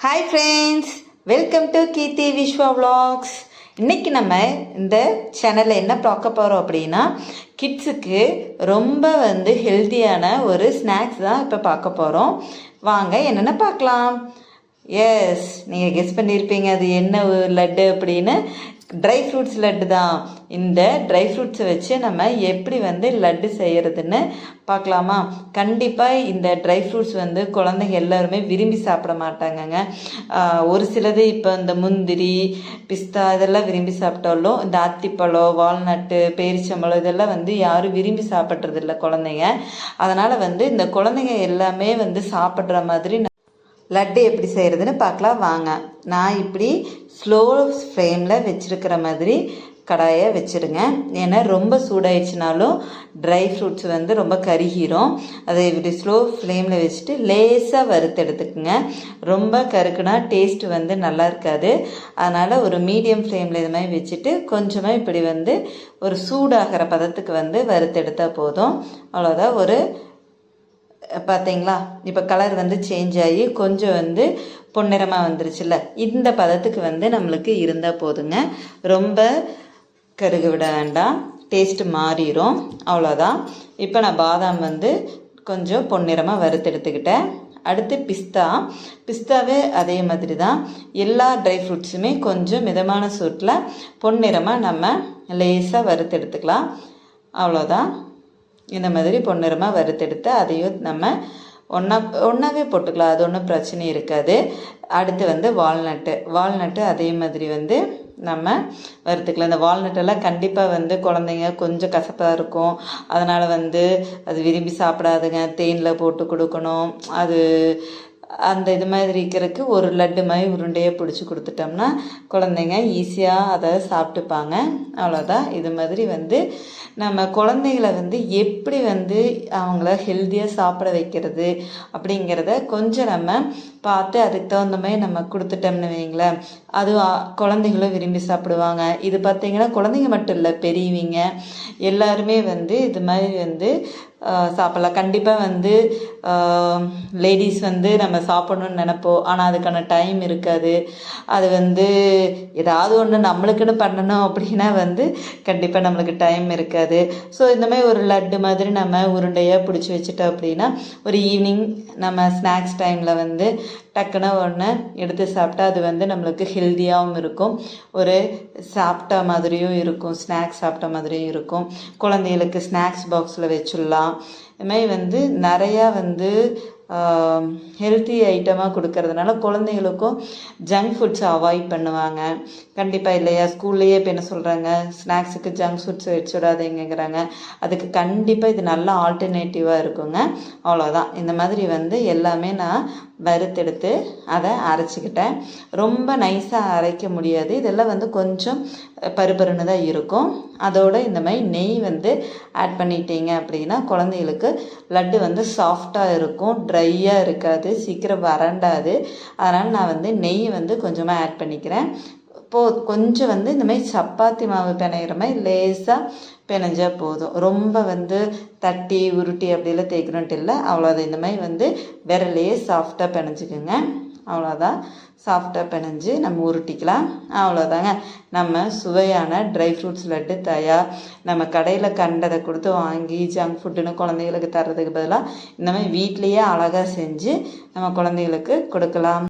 Hi friends, welcome to Keerthi Viswa vlogs. இன்றைக்கி நம்ம இந்த சேனலில் என்ன பார்க்க போகிறோம் அப்படின்னா, கிட்ஸுக்கு ரொம்ப ஹெல்த்தியான ஒரு ஸ்நாக்ஸ் தான் இப்போ பார்க்க போகிறோம். வாங்க என்னென்ன பார்க்கலாம். எஸ், நீங்கள் கெஸ் பண்ணியிருப்பீங்க அது என்ன லட்டு அப்படின்னு. ட்ரை ஃப்ரூட்ஸ் லட்டு தான். இந்த ட்ரை ஃப்ரூட்ஸை வச்சு நம்ம எப்படி லட்டு செய்கிறதுன்னு பார்க்கலாமா? கண்டிப்பாக இந்த ட்ரை ஃப்ரூட்ஸ் குழந்தைங்க எல்லாருமே விரும்பி சாப்பிட மாட்டாங்கங்க. ஒரு சிலது இப்போ இந்த முந்திரி, பிஸ்தா இதெல்லாம் விரும்பி சாப்பிட்டாலும் இந்த அத்திப்பழம், வால்நட்டு, பேரிச்சம்பழம் இதெல்லாம் யாரும் விரும்பி சாப்பிட்றதில்ல குழந்தைங்க. அதனால் இந்த குழந்தைங்க எல்லாமே சாப்பிட்ற மாதிரி லட்டு எப்படி செய்கிறதுன்னு பார்க்கலாம் வாங்க. நான் இப்படி ஸ்லோ ஃப்ளேமில் வச்சுருக்கிற மாதிரி கடாயை வச்சுருங்க. ஏன்னா ரொம்ப சூடாயிடுச்சுனாலும் ட்ரை ஃப்ரூட்ஸ் ரொம்ப கருகிரும். அதை இப்படி ஸ்லோ ஃப்ளேமில் வச்சுட்டு லேசாக வறுத்து எடுத்துக்குங்க. ரொம்ப கருக்குனா டேஸ்ட்டு நல்லா இருக்காது. அதனால் ஒரு மீடியம் ஃப்ளேமில் இது மாதிரி வச்சுட்டு கொஞ்சமாக இப்படி ஒரு சூடாகிற பதத்துக்கு வறுத்து எடுத்தால் போதும். அவ்வளோதான். ஒரு பார்த்தீங்களா, இப்போ கலர் சேஞ்ச் ஆகி கொஞ்சம் பொன்னிறமாக வந்துருச்சுல்ல, இந்த பதத்துக்கு நம்மளுக்கு இருந்தால் போதுங்க. ரொம்ப கருக விட வேண்டாம், டேஸ்ட்டு மாறிடும். அவ்வளோதான். இப்போ நான் பாதாம் கொஞ்சம் பொன்னிறமாக வறுத்து எடுத்துக்கிட்டேன். அடுத்து பிஸ்தாவே அதே மாதிரி தான். எல்லா ட்ரை ஃப்ரூட்ஸுமே கொஞ்சம் மிதமான சூட்டில் பொன்னிறமாக நம்ம லேசாக வறுத்து எடுத்துக்கலாம். அவ்வளோதான். இந்த மாதிரி பொன்னிறமாக வறுத்தெடுத்து அதையும் நம்ம ஒன்றாவே போட்டுக்கலாம், அது ஒன்றும் பிரச்சனை இருக்காது. அடுத்து வால்நட்டு அதே மாதிரி நம்ம வறுத்துக்கலாம். இந்த வால்நட்டெல்லாம் கண்டிப்பாக குழந்தைங்க கொஞ்சம் கசப்பாக இருக்கும். அதனால் அது விரும்பி சாப்பிடாதுங்க. தேனில் போட்டு கொடுக்கணும். அது அந்த இது மாதிரி இருக்கிறதுக்கு ஒரு லட்டு மாதிரி உருண்டையை பிடிச்சி கொடுத்துட்டோம்னா குழந்தைங்க ஈஸியாக அதை சாப்பிட்டுப்பாங்க. அவ்வளோதான். இது மாதிரி நம்ம குழந்தைகளை எப்படி அவங்கள ஹெல்த்தியாக சாப்பிட வைக்கிறது அப்படிங்கிறத கொஞ்சம் நம்ம பார்த்து அதுக்கு தகுந்த மாதிரி நம்ம கொடுத்துட்டோம்னு வைங்களேன், அது குழந்தைங்களும் விரும்பி சாப்பிடுவாங்க. இது பார்த்திங்கன்னா குழந்தைங்க மட்டும் இல்லை, பெரியவங்க எல்லாருமே இது மாதிரி சாப்பிட்லாம். கண்டிப்பாக லேடிஸ் நம்ம சாப்பிட்ணுன்னு நினைப்போம், ஆனால் அதுக்கான டைம் இருக்காது. அது ஏதாவது ஒன்று நம்மளுக்குன்னு பண்ணணும் அப்படின்னா கண்டிப்பாக நம்மளுக்கு டைம் இருக்காது. ஸோ இந்த மாதிரி ஒரு லட்டு மாதிரி நம்ம உருண்டையாக பிடிச்சி வச்சுட்டோம் அப்படின்னா ஒரு ஈவினிங் நம்ம ஸ்நாக்ஸ் டைமில் டக்குன்னு ஒன்று எடுத்து சாப்பிட்டா அது நம்மளுக்கு ஹெல்த்தியாகவும் இருக்கும், ஒரு சாப்பிட்ட மாதிரியும் இருக்கும், ஸ்நாக்ஸ் சாப்பிட்ட மாதிரியும் இருக்கும். குழந்தைகளுக்கு ஸ்நாக்ஸ் பாக்ஸில் வச்சுடலாம். இதுமாதிரி நிறையா ஹெல்த்தி ஐட்டமாக கொடுக்கறதுனால குழந்தைகளுக்கும் ஜங்க் ஃபுட்ஸை அவாய்ட் பண்ணுவாங்க. கண்டிப்பாக இல்லையா? ஸ்கூல்லையே இப்போ என்ன சொல்கிறாங்க, ஸ்நாக்ஸுக்கு ஜங்க் ஃபுட்ஸ் வச்சுடாதீங்கிறாங்க. அதுக்கு கண்டிப்பாக இது நல்ல ஆல்டர்னேட்டிவாக இருக்குங்க. அவ்வளோதான். இந்த மாதிரி எல்லாமே நான் வறுத்தெடுத்து அதை அரைச்சிக்கிட்டேன். ரொம்ப நைஸாக அரைக்க முடியாது, இதெல்லாம் கொஞ்சம் பருப்பருன்னு தான் இருக்கும். அதோடு இந்த மாதிரி நெய் ஆட் பண்ணிட்டீங்க அப்படின்னா குழந்தைகளுக்கு லட்டு சாஃப்டாக இருக்கும், ட்ரையாக இருக்காது, சீக்கிரம் வறண்டாது. அதனால் நான் நெய் கொஞ்சமாக ஆட் பண்ணிக்கிறேன். இப்போது கொஞ்சம் இந்த மாதிரி சப்பாத்தி மாவு பிணையிற மாதிரி லேசாக பிணைஞ்சால் போதும். ரொம்ப தட்டி உருட்டி அப்படியெல்லாம் தேய்க்கணுன்ட்டு இல்லை. அவ்வளோதான். இந்த மாதிரி விரலையே சாஃப்டாக பிணைஞ்சிக்குங்க. அவ்வளோதான். சாஃப்டாக பிணைஞ்சு நம்ம உருட்டிக்கலாம். அவ்வளோதாங்க. நம்ம சுவையான ட்ரை ஃப்ரூட்ஸ் லட்டு தயார். நம்ம கடையில் கண்டதை கொடுத்து வாங்கி ஜங்க் ஃபுட்டுன்னு குழந்தைகளுக்கு தர்றதுக்கு பதிலாக இந்த மாதிரி வீட்லேயே அழகாக செஞ்சு நம்ம குழந்தைகளுக்கு கொடுக்கலாம்.